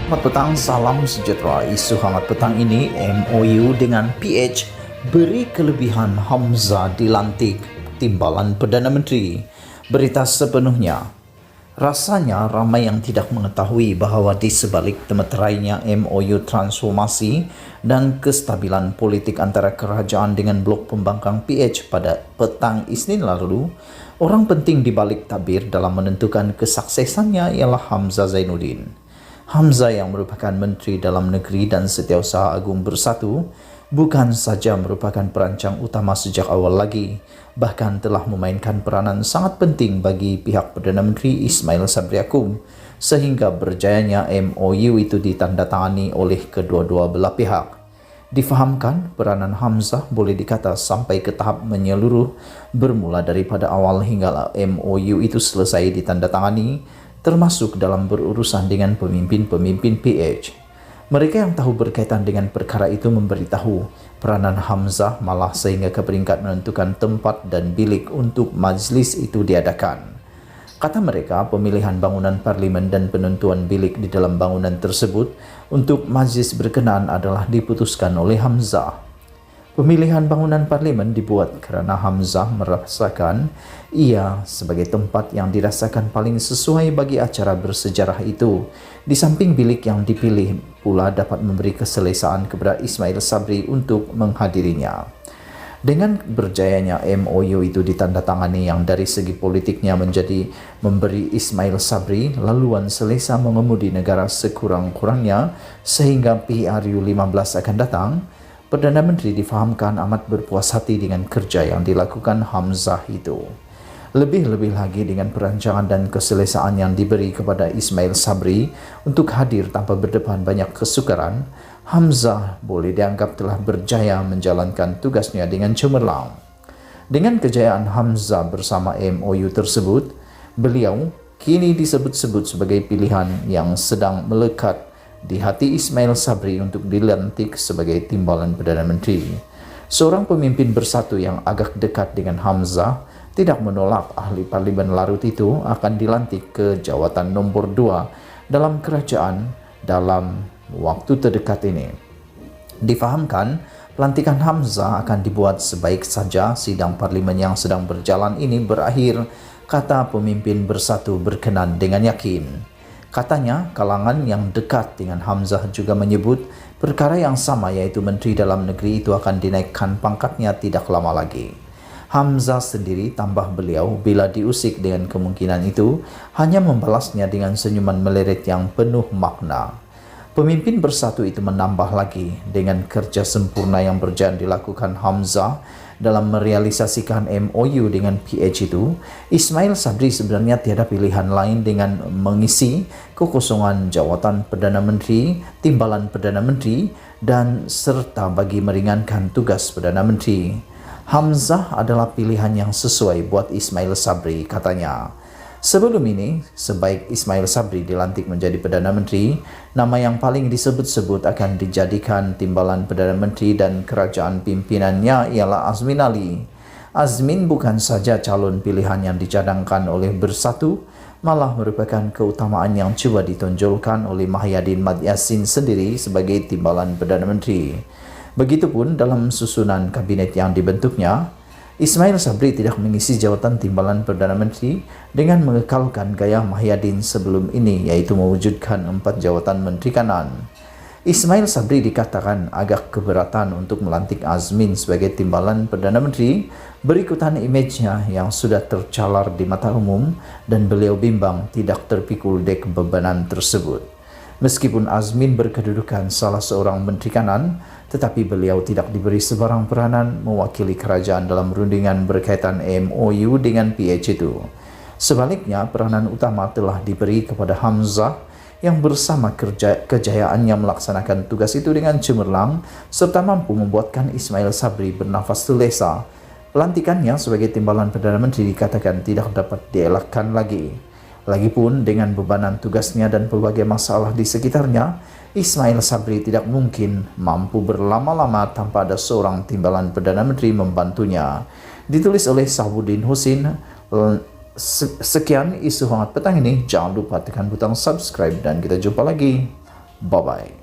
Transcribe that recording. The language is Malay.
Selamat petang, salam sejahtera. Isu hangat petang ini, MOU dengan PH beri kelebihan Hamzah dilantik timbalan Perdana Menteri. Berita sepenuhnya. Rasanya ramai yang tidak mengetahui bahawa di sebalik temeterainya MOU transformasi dan kestabilan politik antara kerajaan dengan blok pembangkang PH pada petang Isnin lalu, orang penting di balik tabir dalam menentukan kesuksesannya ialah Hamzah Zainuddin. Hamzah yang merupakan Menteri Dalam Negeri dan Setiausaha Agung Bersatu bukan saja merupakan perancang utama sejak awal lagi, bahkan telah memainkan peranan sangat penting bagi pihak Perdana Menteri Ismail Sabri Yaakob sehingga berjayanya MOU itu ditandatangani oleh kedua-dua belah pihak. Difahamkan, peranan Hamzah boleh dikata sampai ke tahap menyeluruh bermula daripada awal hingga MOU itu selesai ditandatangani, termasuk dalam berurusan dengan pemimpin-pemimpin PH. Mereka yang tahu berkaitan dengan perkara itu memberitahu peranan Hamzah malah sehingga ke peringkat menentukan tempat dan bilik untuk majlis itu diadakan. Kata mereka, pemilihan bangunan parlimen dan penentuan bilik di dalam bangunan tersebut untuk majlis berkenaan adalah diputuskan oleh Hamzah. Pemilihan bangunan parlimen dibuat kerana Hamzah merasakan ia sebagai tempat yang dirasakan paling sesuai bagi acara bersejarah itu. Di samping bilik yang dipilih pula dapat memberi keselesaan kepada Ismail Sabri untuk menghadirinya. Dengan berjayanya MOU itu ditandatangani yang dari segi politiknya menjadi memberi Ismail Sabri laluan selesa mengemudi negara sekurang-kurangnya sehingga PRU 15 akan datang, Perdana Menteri difahamkan amat berpuas hati dengan kerja yang dilakukan Hamzah itu. Lebih-lebih lagi dengan perancangan dan keselesaan yang diberi kepada Ismail Sabri untuk hadir tanpa berdepan banyak kesukaran, Hamzah boleh dianggap telah berjaya menjalankan tugasnya dengan cemerlang. Dengan kejayaan Hamzah bersama MOU tersebut, beliau kini disebut-sebut sebagai pilihan yang sedang melekat di hati Ismail Sabri untuk dilantik sebagai timbalan Perdana Menteri. Seorang pemimpin bersatu yang agak dekat dengan Hamzah tidak menolak ahli parlimen larut itu akan dilantik ke jawatan nombor 2 dalam kerajaan dalam waktu terdekat ini. Difahamkan, pelantikan Hamzah akan dibuat sebaik saja sidang parlimen yang sedang berjalan ini berakhir, kata pemimpin bersatu berkenan dengan yakin. Katanya, kalangan yang dekat dengan Hamzah juga menyebut perkara yang sama yaitu Menteri Dalam Negeri itu akan dinaikkan pangkatnya tidak lama lagi. Hamzah sendiri, tambah beliau, bila diusik dengan kemungkinan itu, hanya membalasnya dengan senyuman meleret yang penuh makna. Pemimpin bersatu itu menambah lagi dengan kerja sempurna yang berjaya dilakukan Hamzah dalam merealisasikan MOU dengan PH itu, Ismail Sabri sebenarnya tiada pilihan lain dengan mengisi kekosongan jawatan Perdana Menteri, timbalan Perdana Menteri dan serta bagi meringankan tugas Perdana Menteri. Hamzah adalah pilihan yang sesuai buat Ismail Sabri, katanya. Sebelum ini, sebaik Ismail Sabri dilantik menjadi Perdana Menteri, nama yang paling disebut-sebut akan dijadikan timbalan Perdana Menteri dan kerajaan pimpinannya ialah Azmin Ali. Azmin bukan saja calon pilihan yang dicadangkan oleh Bersatu, malah merupakan keutamaan yang cuba ditonjolkan oleh Mahyadin Mat Yassin sendiri sebagai timbalan Perdana Menteri. Begitupun dalam susunan kabinet yang dibentuknya, Ismail Sabri tidak mengisi jawatan timbalan Perdana Menteri dengan mengekalkan gaya Mahyadin sebelum ini, yaitu mewujudkan 4 jawatan Menteri Kanan. Ismail Sabri dikatakan agak keberatan untuk melantik Azmin sebagai timbalan Perdana Menteri berikutan imejnya yang sudah tercalar di mata umum dan beliau bimbang tidak terpikul dek bebanan tersebut. Meskipun Azmin berkedudukan salah seorang Menteri Kanan, tetapi beliau tidak diberi sebarang peranan mewakili kerajaan dalam rundingan berkaitan MOU dengan PH itu. Sebaliknya, peranan utama telah diberi kepada Hamzah yang bersama kejayaannya melaksanakan tugas itu dengan cemerlang serta mampu membuatkan Ismail Sabri bernafas selesa. Pelantikannya sebagai timbalan Perdana Menteri dikatakan tidak dapat dielakkan lagi. Lagipun dengan bebanan tugasnya dan pelbagai masalah di sekitarnya, Ismail Sabri tidak mungkin mampu berlama-lama tanpa ada seorang timbalan Perdana Menteri membantunya. Ditulis oleh Sahbuddin Husin. Sekian isu hangat petang ini. Jangan lupa tekan butang subscribe dan kita jumpa lagi. Bye-bye.